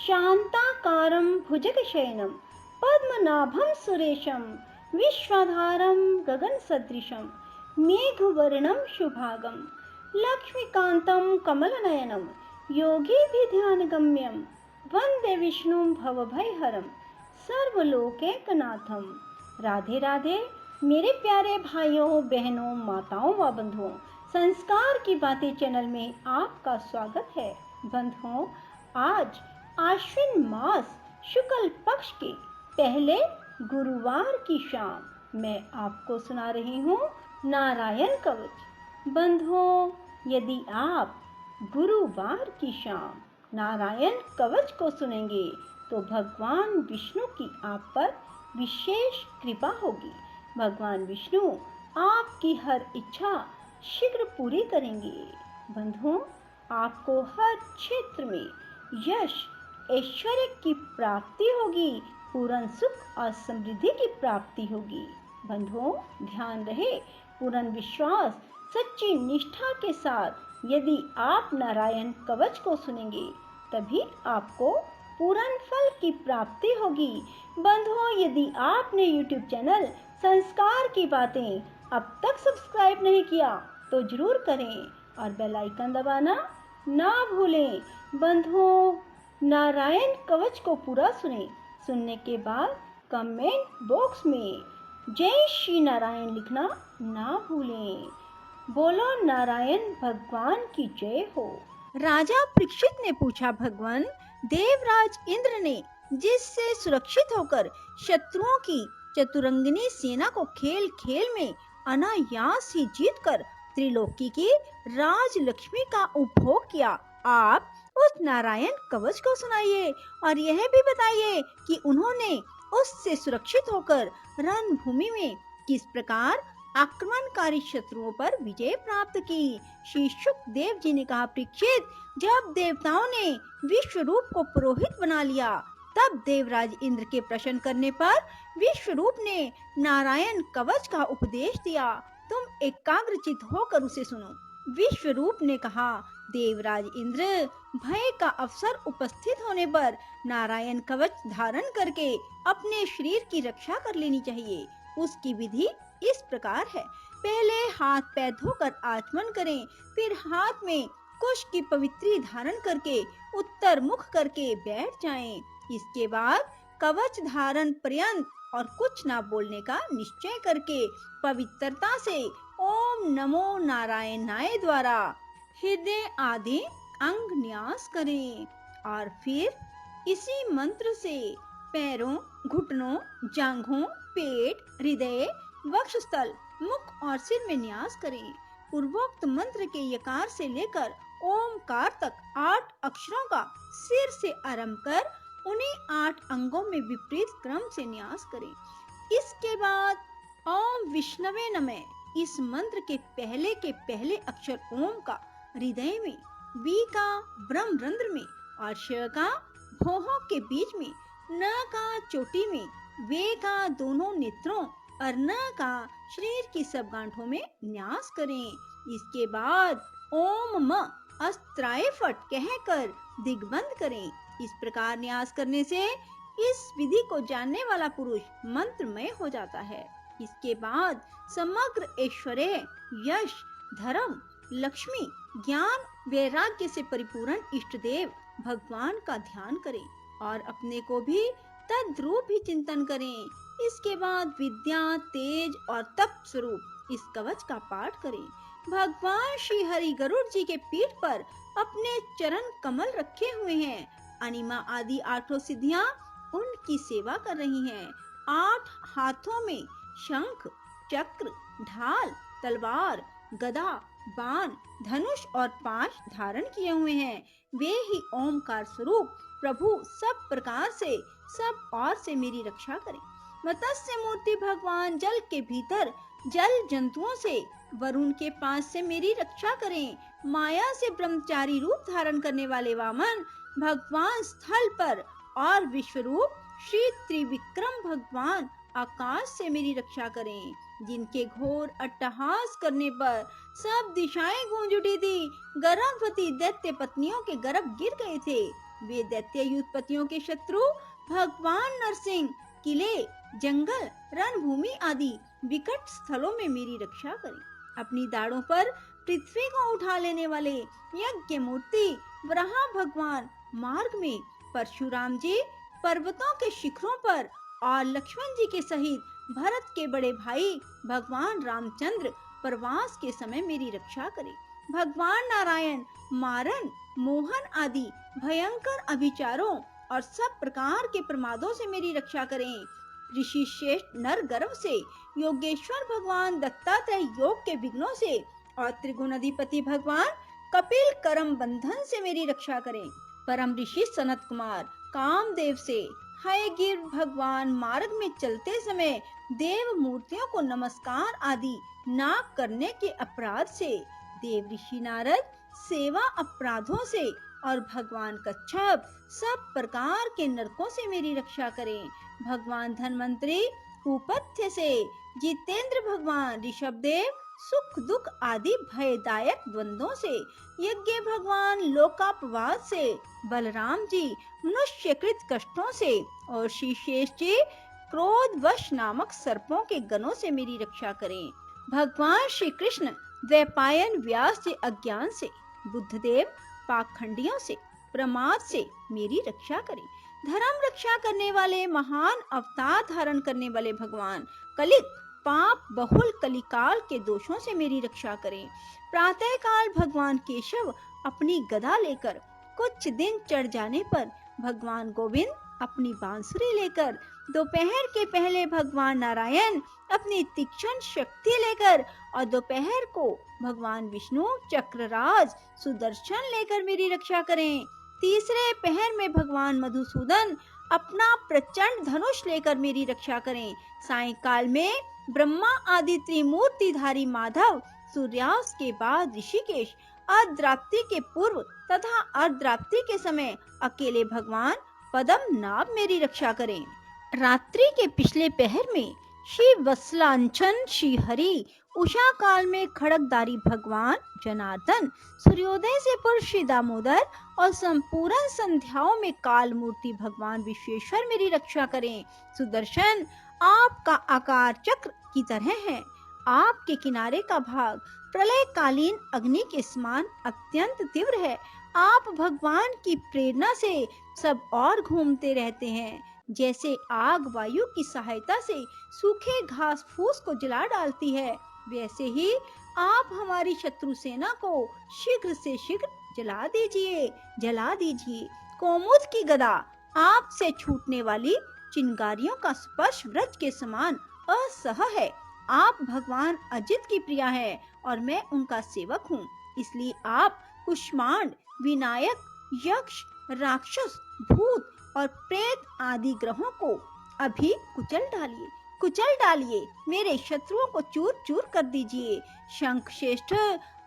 शान्ताकारं भुजगशयनं पद्मनाभं सुरेशं विश्वाधारं गगनसदृशं मेघवर्णं शुभांगं लक्ष्मीकान्तं कमलनयनं योगिभिर्ध्यानगम्यं वन्दे विष्णुं भवभयहरं सर्वलोकैकनाथं। राधे राधे मेरे प्यारे भाइयों बहनों माताओं व बंधुओं, संस्कार की बातें चैनल में आपका स्वागत है। बंधुओं, आज आश्विन मास शुक्ल पक्ष के पहले गुरुवार की शाम मैं आपको सुना रही हूँ नारायण कवच। बंधुओं, यदि आप गुरुवार की शाम नारायण कवच को सुनेंगे तो भगवान विष्णु की आप पर विशेष कृपा होगी। भगवान विष्णु आपकी हर इच्छा शीघ्र पूरी करेंगे। बंधुओं, आपको हर क्षेत्र में यश ऐश्वर्य की प्राप्ति होगी, पूर्ण सुख और समृद्धि की प्राप्ति होगी। बंधुओं, ध्यान रहे, पूर्ण विश्वास सच्ची निष्ठा के साथ यदि आप नारायण कवच को सुनेंगे तभी आपको पूर्ण फल की प्राप्ति होगी। बंधुओं, यदि आपने YouTube चैनल संस्कार की बातें अब तक सब्सक्राइब नहीं किया तो जरूर करें और बेल आइकन दबाना ना भूलें। बंधुओं, नारायण कवच को पूरा सुनने के बाद कमेंट बॉक्स में जय श्री नारायण लिखना ना भूलें। बोलो नारायण भगवान की जय हो। राजा परीक्षित ने पूछा, भगवान, देवराज इंद्र ने जिससे सुरक्षित होकर शत्रुओं की चतुरंगिनी सेना को खेल खेल में अनायास ही जीतकर त्रिलोकी की राज लक्ष्मी का उपभोग किया, आप उस नारायण कवच को सुनाइए और यह भी बताइए कि उन्होंने उससे सुरक्षित होकर रणभूमि में किस प्रकार आक्रमणकारी शत्रुओं पर विजय प्राप्त की। श्री शुकदेव जी ने कहा, परीक्षित, जब देवताओं ने विश्व रूप को पुरोहित बना लिया तब देवराज इंद्र के प्रश्न करने पर विश्वरूप ने नारायण कवच का उपदेश दिया। तुम एकाग्रचित होकर उसे सुनो। विश्वरूप ने कहा, देवराज इंद्र, भय का अवसर उपस्थित होने पर नारायण कवच धारण करके अपने शरीर की रक्षा कर लेनी चाहिए। उसकी विधि इस प्रकार है, पहले हाथ पैर धोकर आचमन करें, फिर हाथ में कुश की पवित्री धारण करके उत्तर मुख करके बैठ जाएं। इसके बाद कवच धारण पर्यंत और कुछ ना बोलने का निश्चय करके पवित्रता से ओम नमो नारायणाय द्वारा हृदय आदि अंग न्यास करें और फिर इसी मंत्र से पैरों, घुटनों, जांघों, पेट, हृदय, वक्षस्थल, मुख और सिर में न्यास करें। पूर्वोक्त मंत्र के यकार से लेकर ओमकार तक 8 अक्षरों का सिर से आरंभ कर उन्हीं 8 अंगों में विपरीत क्रम से न्यास करें। इसके बाद ओम विष्णवे नमः इस मंत्र के पहले अक्षर ओम का हृदय में, वी का ब्रह्मरंध्र में और श का भौहों के बीच में, न का चोटी में, वे का दोनों नेत्रों और न का शरीर की सब गांठों में न्यास करें। इसके बाद ओम म अस्त्राय फट कहकर दिग्बंध करें। इस प्रकार न्यास करने से इस विधि को जानने वाला पुरुष मंत्रमय हो जाता है। इसके बाद समग्र ऐश्वर्य, यश, धर्म, लक्ष्मी, ज्ञान, वैराग्य से परिपूर्ण इष्ट देव भगवान का ध्यान करें और अपने को भी तद्रूप ही चिंतन करें। इसके बाद विद्या, तेज और तप स्वरूप इस कवच का पाठ करें। भगवान श्री हरि गरुड़ जी के पीठ पर अपने चरण कमल रखे हुए हैं। अनिमा आदि 8 सिद्धियां उनकी सेवा कर रही हैं। 8 हाथों में शंख, चक्र, ढाल, तलवार, गदा, बाण, धनुष और पाश धारण किए हुए हैं। वे ही ओमकार स्वरूप प्रभु सब प्रकार से सब और से मेरी रक्षा करें। मत्स्य मूर्ति भगवान जल के भीतर जल जंतुओं से, वरुण के पास से मेरी रक्षा करें। माया से ब्रह्मचारी रूप धारण करने वाले वामन भगवान स्थल पर और विश्वरूप श्री त्रिविक्रम भगवान आकाश से मेरी रक्षा करें। जिनके घोर अट्टहास करने पर सब दिशाएं गूंज उठी थी, गर्भवती दैत्य पत्नियों के गर्भ गिर गए थे, वे दैत्य युद्धपतियों के शत्रु भगवान नरसिंह किले, जंगल, रणभूमि आदि विकट स्थलों में मेरी रक्षा करें। अपनी दाढ़ों पर पृथ्वी को उठा लेने वाले यज्ञ मूर्ति वराह भगवान मार्ग में, परशुराम जी पर्वतों के शिखरों पर और लक्ष्मण जी के सहित भरत के बड़े भाई भगवान रामचंद्र प्रवास के समय मेरी रक्षा करें। भगवान नारायण मारन, मोहन आदि भयंकर अभिचारों और सब प्रकार के प्रमादों से मेरी रक्षा करें। ऋषि श्रेष्ठ नर गर्भ से, योगेश्वर भगवान दत्तात्रेय योग के विघ्नों से और त्रिगुणाधिपति भगवान कपिल करम बंधन से मेरी रक्षा करें। परम ऋषि सनत कुमार कामदेव से, हयग्रीव भगवान मार्ग में चलते समय देव मूर्तियों को नमस्कार आदि ना करने के अपराध से, देव ऋषि नारद सेवा अपराधों से और भगवान कच्छप सब प्रकार के नरकों से मेरी रक्षा करें। भगवान धन्वंतरी कुपथ्य से, जितेंद्र भगवान ऋषभदेव सुख दुख आदि भयदायक द्वंद्वों से, यज्ञ भगवान लोकापवाद से, बलराम जी मनुष्यकृत कष्टों से और श्री शेष जी क्रोधवश नामक सर्पों के गणों से मेरी रक्षा करें। भगवान श्री कृष्ण द्वैपायन व्यास जी अज्ञान से, बुद्धदेव पाखंडियों से, प्रमाद से मेरी रक्षा करें। धर्म रक्षा करने वाले महान अवतार धारण करने वाले भगवान कलिक पाप बहुल कलिकाल के दोषों से मेरी रक्षा करें। प्रातः काल भगवान केशव अपनी गदा लेकर, कुछ दिन चढ़ जाने पर भगवान गोविंद अपनी बांसुरी लेकर, दोपहर के पहले भगवान नारायण अपनी तीक्ष्ण शक्ति लेकर और दोपहर को भगवान विष्णु चक्रराज सुदर्शन लेकर मेरी रक्षा करें। तीसरे पहर में भगवान मधुसूदन अपना प्रचंड धनुष लेकर मेरी रक्षा करें। सायंकाल में ब्रह्मा आदि त्रिमूर्तिधारी माधव, सूर्यास्त के बाद ऋषिकेश, अर्धरात्रि के पूर्व तथा अर्धरात्रि के समय अकेले भगवान पद्मनाभ मेरी रक्षा करें। रात्रि के पिछले पहर में श्री वत्सलांचन श्री हरि, उषा काल में खड़गधारी भगवान जनार्दन, सूर्योदय से पूर्व श्री दामोदर और संपूर्ण संध्याओं में काल मूर्ति भगवान विश्वेश्वर मेरी रक्षा करें। सुदर्शन आपका आकार चक्र की तरह है। आपके किनारे का भाग प्रलय कालीन अग्नि के समान अत्यंत तीव्र है। आप भगवान की प्रेरणा से सब और घूमते रहते हैं। जैसे आग वायु की सहायता से सूखे घास फूस को जला डालती है, वैसे ही आप हमारी शत्रु सेना को शीघ्र से शीघ्र जला दीजिए। कौमुद की गदा आपसे छूटने वाली चिंगारियों का स्पर्श व्रज के समान असह है। आप भगवान अजित की प्रिया है और मैं उनका सेवक हूँ, इसलिए आप कुष्मांड, विनायक, यक्ष, राक्षस, भूत और प्रेत आदि ग्रहों को अभी कुचल डालिए, मेरे शत्रुओं को चूर चूर कर दीजिए। शंख श्रेष्ठ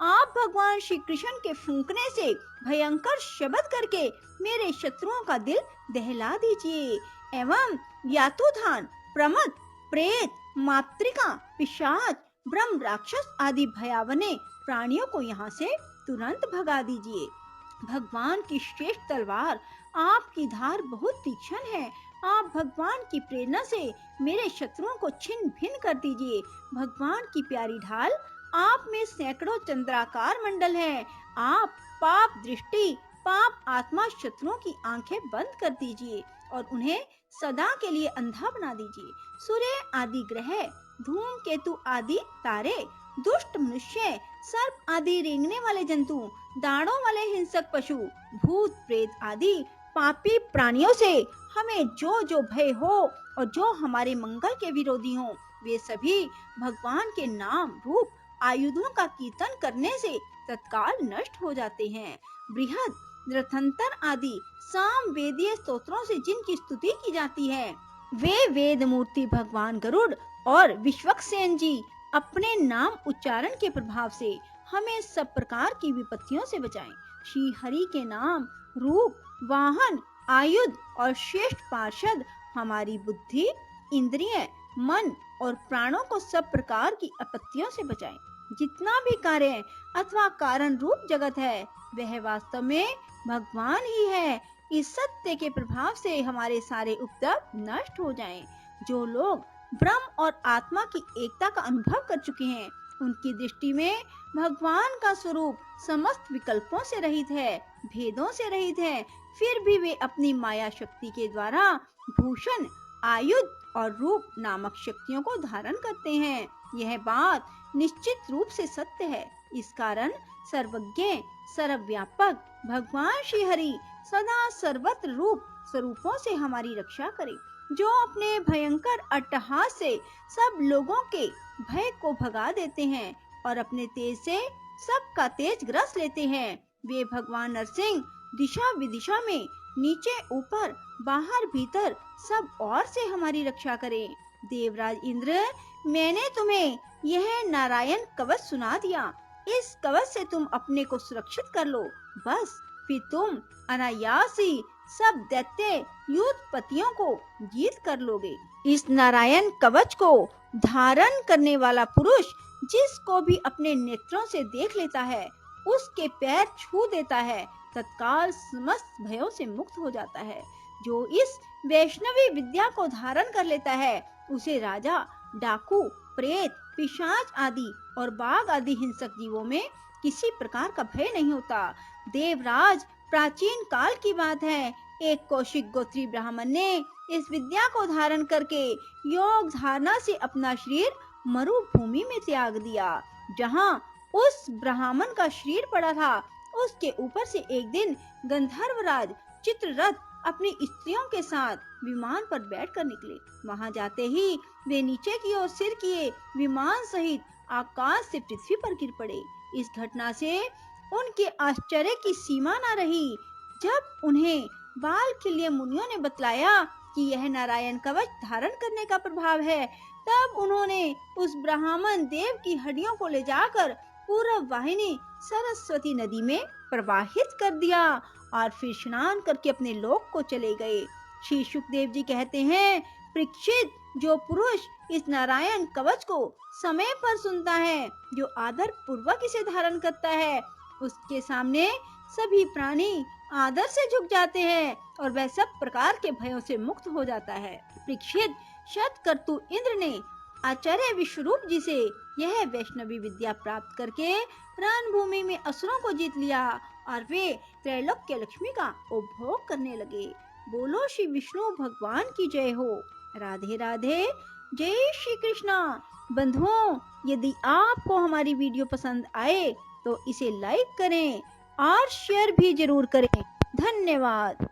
आप भगवान श्री कृष्ण के फूंकने से भयंकर शब्द करके मेरे शत्रुओं का दिल दहला दीजिए एवं यातुधान, प्रमद, प्रेत, मातृका, पिशाच, ब्रह्म राक्षस आदि भयावने प्राणियों को यहाँ से तुरंत भगा दीजिए। भगवान की श्रेष्ठ तलवार आपकी धार बहुत तीक्ष्ण है। आप भगवान की प्रेरणा से मेरे शत्रुओं को छिन्न भिन्न कर दीजिए। भगवान की प्यारी ढाल आप में सैकड़ों चंद्राकार मंडल हैं। आप पाप दृष्टि, पाप आत्मा शत्रुओं की आंखें बंद कर दीजिए और उन्हें सदा के लिए अंधा बना दीजिए। सूर्य आदि ग्रह, धूमकेतु आदि तारे, दुष्ट मनुष्य, सर्प आदि रेंगने वाले जंतु, दाढ़ों वाले हिंसक पशु, भूत प्रेत आदि पापी प्राणियों से हमें जो जो भय हो और जो हमारे मंगल के विरोधी हो, वे सभी भगवान के नाम रूप आयुधों का कीर्तन करने से तत्काल नष्ट हो जाते हैं। बृहद रथंतर आदि साम वेदीय स्तोत्रों से जिनकी स्तुति की जाती है, वे वेद मूर्ति भगवान गरुड़ और विश्वक्सेन जी अपने नाम उच्चारण के प्रभाव से हमें सब प्रकार की विपत्तियों से बचाएं। श्री हरि के नाम, रूप, वाहन, आयुध और श्रेष्ठ पार्षद हमारी बुद्धि, इंद्रिय, मन और प्राणों को सब प्रकार की आपत्तियों से बचाएं। जितना भी कार्य अथवा कारण रूप जगत है, वह वास्तव में भगवान ही है। इस सत्य के प्रभाव से हमारे सारे उपद्रव नष्ट हो जाएं। जो लोग ब्रह्म और आत्मा की एकता का अनुभव कर चुके हैं, उनकी दृष्टि में भगवान का स्वरूप समस्त विकल्पों से रहित है, भेदों से रहित है। फिर भी वे अपनी माया शक्ति के द्वारा भूषण, आयुध और रूप नामक शक्तियों को धारण करते हैं। यह बात निश्चित रूप से सत्य है। इस कारण सर्वज्ञ, सर्वव्यापक भगवान श्री हरि सदा सर्वत्र रूप स्वरूपों से हमारी रक्षा करे। जो अपने भयंकर अट्टहास से सब लोगों के भय को भगा देते हैं और अपने तेज से सबका तेज ग्रस लेते हैं, वे भगवान नरसिंह दिशा विदिशा में, नीचे ऊपर, बाहर भीतर सब ओर से हमारी रक्षा करें। देवराज इंद्र, मैंने तुम्हें यह नारायण कवच सुना दिया। इस कवच से तुम अपने को सुरक्षित कर लो, बस फिर तुम अनायास ही सब दैत्य युद्धपतियों को जीत कर लोगे। इस नारायण कवच को धारण करने वाला पुरुष जिसको भी अपने नेत्रों से देख लेता है, उसके पैर छू देता है, तत्काल समस्त भयों से मुक्त हो जाता है। जो इस वैष्णवी विद्या को धारण कर लेता है, उसे राजा, डाकू, प्रेत, पिशाच आदि और बाघ आदि हिंसक जीवों में किसी प्रकार का भय नहीं होता। देवराज, प्राचीन काल की बात है, एक कौशिक गोत्री ब्राह्मण ने इस विद्या को धारण करके योग धारणा से अपना शरीर मरुभूमि में त्याग दिया। जहाँ उस ब्राह्मण का शरीर पड़ा था, उसके ऊपर से एक दिन गंधर्वराज चित्ररथ अपनी स्त्रियों के साथ विमान पर बैठकर निकले। वहां जाते ही वे नीचे की ओर सिर किए विमान सहित आकाश से पृथ्वी पर गिर पड़े। इस घटना से उनके आश्चर्य की सीमा न रही। जब उन्हें बालखिल्य मुनियों ने बतलाया कि यह नारायण कवच धारण करने का प्रभाव है, तब उन्होंने उस ब्राह्मण देव की हड्डियों को ले जाकर पूर्व वाहिनी सरस्वती नदी में प्रवाहित कर दिया और फिर स्नान करके अपने लोक को चले गए। श्री सुखदेव जी कहते हैं, परीक्षित, जो पुरुष इस नारायण कवच को समय पर सुनता है, जो आदर पूर्वक इसे धारण करता है, उसके सामने सभी प्राणी आदर से झुक जाते हैं और वह सब प्रकार के भयों से मुक्त हो जाता है। परीक्षित, शतकर्तु इंद्र ने आचार्य विश्वरूप जी से यह वैष्णवी विद्या प्राप्त करके रणभूमि में असुरों को जीत लिया और वे त्रैलोक्य लक्ष्मी का उपभोग करने लगे। बोलो श्री विष्णु भगवान की जय हो। राधे राधे, जय श्री कृष्णा। बंधुओं, यदि आपको हमारी वीडियो पसंद आए तो इसे लाइक करें और शेयर भी जरूर करें। धन्यवाद।